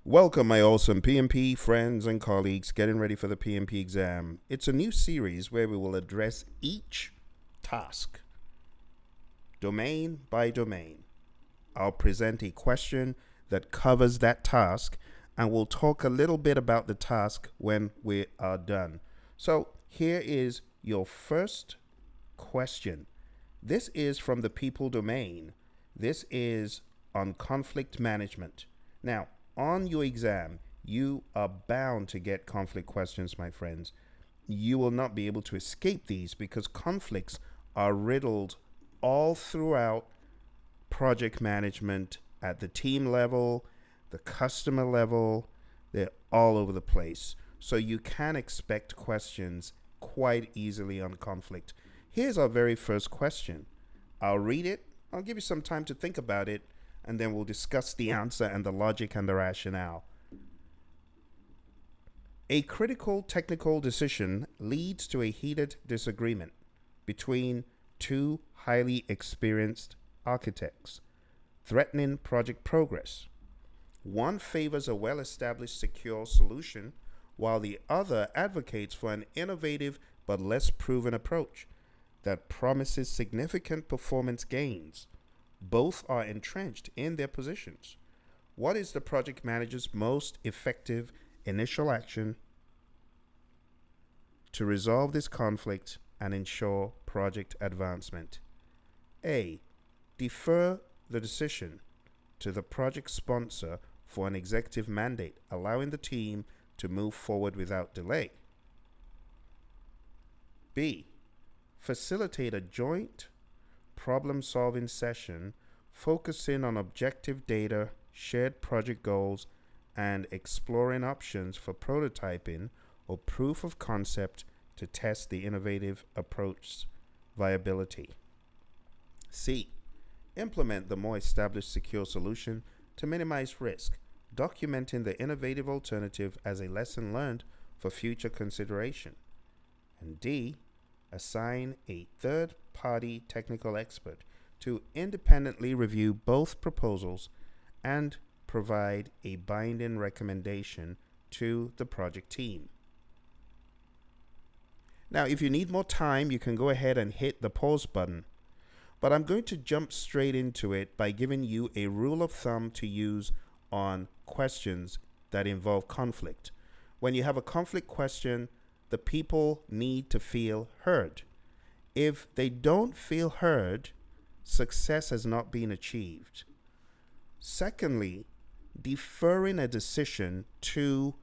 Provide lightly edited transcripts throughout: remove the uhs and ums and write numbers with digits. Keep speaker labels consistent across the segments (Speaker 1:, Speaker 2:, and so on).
Speaker 1: Welcome, my awesome PMP friends and colleagues getting ready for the PMP exam. It's a new series where we will address each task, domain by domain. I'll present a question that covers that task, and we'll talk a little bit about the task when we are done. So, here is your first question. This is from the people domain. This is on conflict management. Now, on your exam, you are bound to get conflict questions, my friends. You will not be able to escape these because conflicts are riddled all throughout project management at the team level, the customer level. They're all over the place. So you can expect questions quite easily on conflict. Here's our very first question. I'll read it. I'll give you some time to think about it, and then we'll discuss the answer and the logic and the rationale. A critical technical decision leads to a heated disagreement between two highly experienced architects, threatening project progress. One favors a well-established secure solution, while the other advocates for an innovative but less proven approach that promises significant performance gains. Both are entrenched in their positions. What is the project manager's most effective initial action to resolve this conflict and ensure project advancement? A. Defer the decision to the project sponsor for an executive mandate, allowing the team to move forward without delay. B. Facilitate a joint problem-solving session focusing on objective data, shared project goals, and exploring options for prototyping or proof of concept to test the innovative approach's viability. C. Implement the more established secure solution to minimize risk, documenting the innovative alternative as a lesson learned for future consideration. And D. Assign a third-party technical expert to independently review both proposals and provide a binding recommendation to the project team. Now, if you need more time, you can go ahead and hit the pause button. But I'm going to jump straight into it by giving you a rule of thumb to use on questions that involve conflict. When you have a conflict question, the people need to feel heard. If they don't feel heard, success has not been achieved. Secondly, deferring a decision to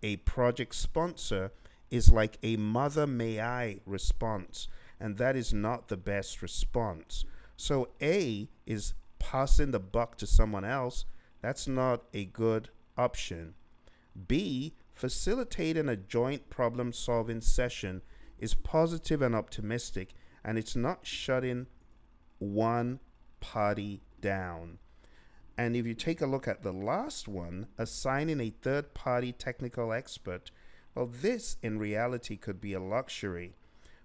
Speaker 1: a project sponsor is like a mother may I response, and that is not the best response. So A is passing the buck to someone else. That's not a good option. B, facilitating a joint problem-solving session is positive and optimistic, and it's not shutting one party down. And if you take a look at the last one, assigning a third-party technical expert, well, this in reality could be a luxury,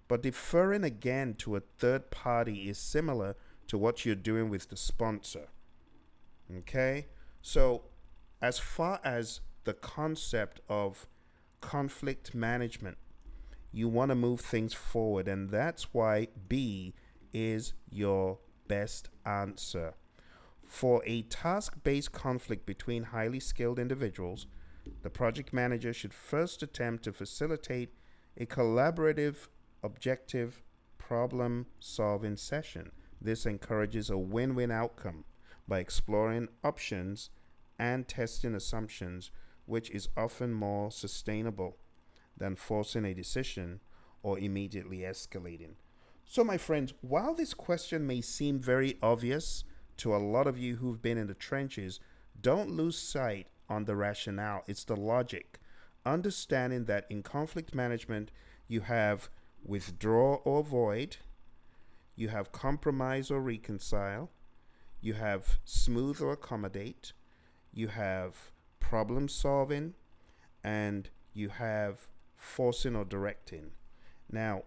Speaker 1: but deferring again to a third party is similar to what you're doing with the sponsor. Okay? So, as far as the concept of conflict management, you want to move things forward, and that's why B is your best answer. For a task-based conflict between highly skilled individuals, the project manager should first attempt to facilitate a collaborative, objective problem-solving session. This encourages a win-win outcome by exploring options and testing assumptions, which is often more sustainable than forcing a decision or immediately escalating. So, my friends, while this question may seem very obvious to a lot of you who've been in the trenches, don't lose sight on the rationale. It's the logic. Understanding that in conflict management, you have withdraw or avoid, you have compromise or reconcile, you have smooth or accommodate, you have problem solving, and you have forcing or directing. Now,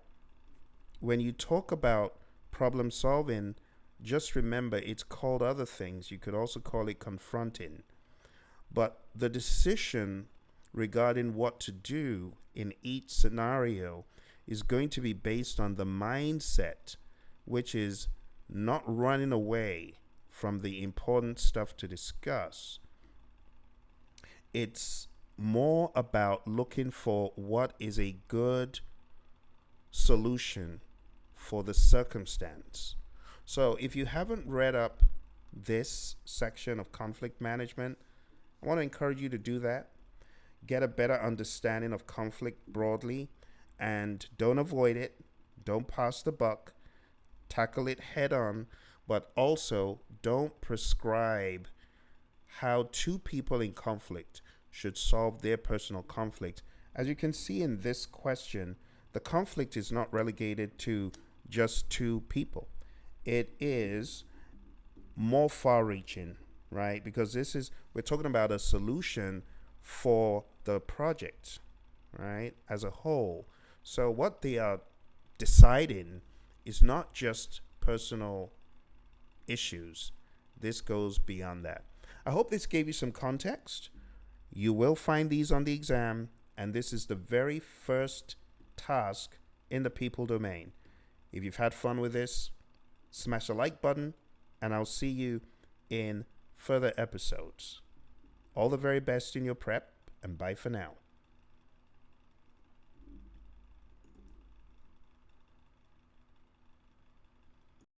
Speaker 1: when you talk about problem solving, just remember it's called other things. You could also call it confronting. But the decision regarding what to do in each scenario is going to be based on the mindset, which is not running away from the important stuff to discuss. It's more about looking for what is a good solution for the circumstance. So if you haven't read up this section of conflict management, I want to encourage you to do that. Get a better understanding of conflict broadly, and don't avoid it. Don't pass the buck. Tackle it head on, but also don't prescribe how two people in conflict should solve their personal conflict. As you can see in this question, the conflict is not relegated to just two people. It is more far reaching, right? Because we're talking about a solution for the project, right, as a whole. So what they are deciding is not just personal issues. This goes beyond that. I hope this gave you some context. You will find these on the exam, and this is the very first task in the people domain. If you've had fun with this, smash the like button, and I'll see you in further episodes. All the very best in your prep, and bye for now.